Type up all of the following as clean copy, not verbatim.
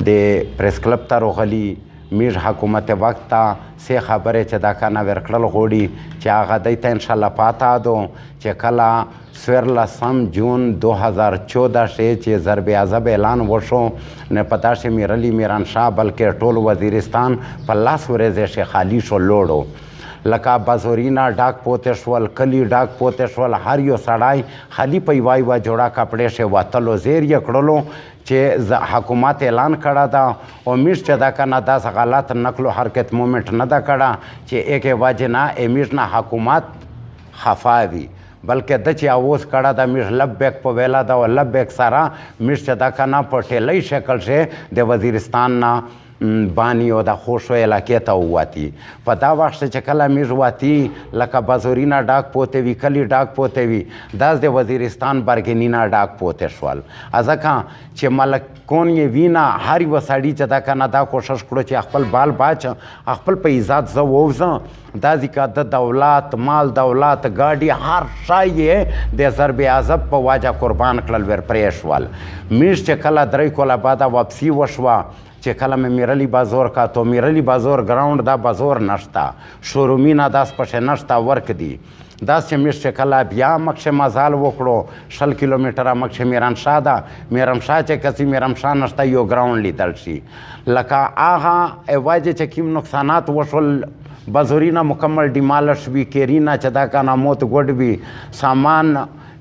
د پریس کلب ته راغلي میږ حکومت وقت ته سې خبرې چې دا کنه ورکړل غواړي چې هغه دی ته انشاءالله پاته دو چې کله 14 جون 2014 چې ضرب عضب اعلان وشو نه په داسې میرعلي میرانشاه بلکې ټول وزیرستان په لاس ورځې چې خالي شو لوړو لکه بازورینا ډاک پوتې شول کلی ډاک پوتې شول هر یو سړی خالي په یوه یوه جوړه کپړې شې وتلو زیر یې کړلو چې حکومت اعلان کړه ده او میږ چې دا کنه داسې غلط نقل و حرکت مومنټ نه ده کړه چې ایکې وجې نه میږ نه حکومت خفا وي بلکې د چې اوس کړه ده میږ لبیک په ویله ده او لبیک سره میږ چې دا کنه په ټیلی شکل شې د وزیرستان نه بانی او د خوشو علاقې ته ووتي په دا وخت چې کله میږ وتي لکه بازورینا ډاک پوتې وي کلی ډاک پوتې وي داس د وزیرستان برګنینا ډاک پوتې شول ځکه چې ملکون یې وینه هر یوه سړي چې دا کنه دا کوشش کړو چې خپل بال باچ خپل په عزت زه ووځم دا ځکه د دولت مال دولت ګاډي هر شی یې د ضرب عضب په وجه قربان کړل ور پرې شول میږ چې کله 3 کاله بعده واپسي وشوه چې کله مې میرعلي بازور کا تو میرعلي بازور ګراوند دا بازور نشته شورومینه داس پسې نشته ورک دي داس چې میږ چې کله بیا مکښې مزال وکړو 60 کیلومتره مکښې میرانشاه ده میرمشاه چې کسي میرمشاه نشته یو ګراوند لیدل شي لکه هغه وجې چې کوم نقصانات وشول بازورینا مکمل ډیمالش وي کیرینا چې دا کنه موت ګوډ وي سامان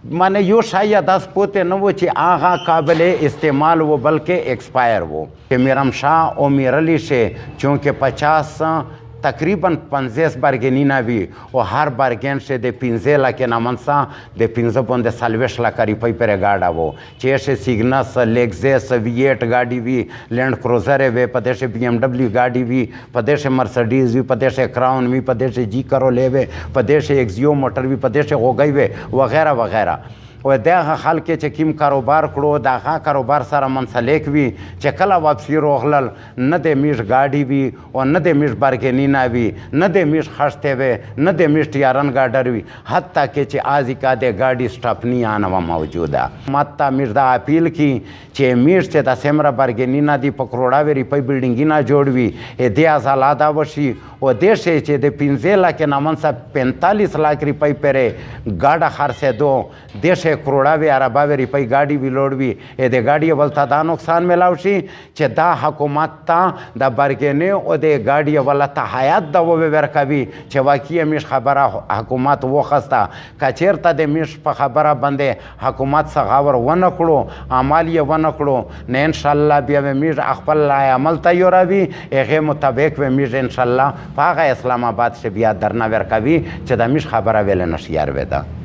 مانه یو شاید داس پوتې نه و چې هغه قابل استعمال و بلکې ایکسپایر و چې میرمشاه او میرعلي شې چونکې 50 تقریبا 50 برګنینه وي او هر برګن چې د 15 لکه نامنسا د 15 باندې 40 لکه روپۍ پرې ګاډه و چې شې سیګنس لیکزس وی8 ګاډي وي لینډ کروزر وي په دې شې BMW ګاډي وي په دې شې مرسډیز وي په دې شې کراون وي په دې شې جی کارولې وي په دې شې ایکزیو موټر وي په دې شې غوګۍ وي وغیره وغیره و دغه خلک چې کوم کاروبار کړو دغه کاروبار سره منسلک وي چې کله واپسي راغلل نه د میږ ګاډي وي او نه د میږ برګنینه وي نه د میږ خښتې وي نه د میږ ټیارن ګاډر وي حتی کې چې آزیکا د ګاډي سټپنی نه وه موجوده ماته میږ دا اپیل کی چې میږ چې د سمره برګنینه دي په کروڑاوې روپۍ بلډینګونه جوړ وي دې ازالاده وشي او دې شی چې د 15 لکه نامنسه 45 لاک روپۍ پرې ګاډه خرڅېدو دې شی کروڑاوې عرباوې روپۍ ګاډي وي لوړ وي د ګاډي ولته دا نقصان میلاو شي چې دا حکومت ته د برګنې او د ګاډي ولته حیات د ووې ورکوي چې واقعي میږ خبره حکومت وخسته که چېرته د میږ په خبره باندې حکومت څه غور ونه کړو عمل یې ونه کړو نه انشاءالله بیا به میږ خپل عمل تیاروي هغې مطابق به میږ انشاءالله په هغه اسلام آباد چې بیا درنه ورکوي چې د میږ خبره ویلې نشي یاروېده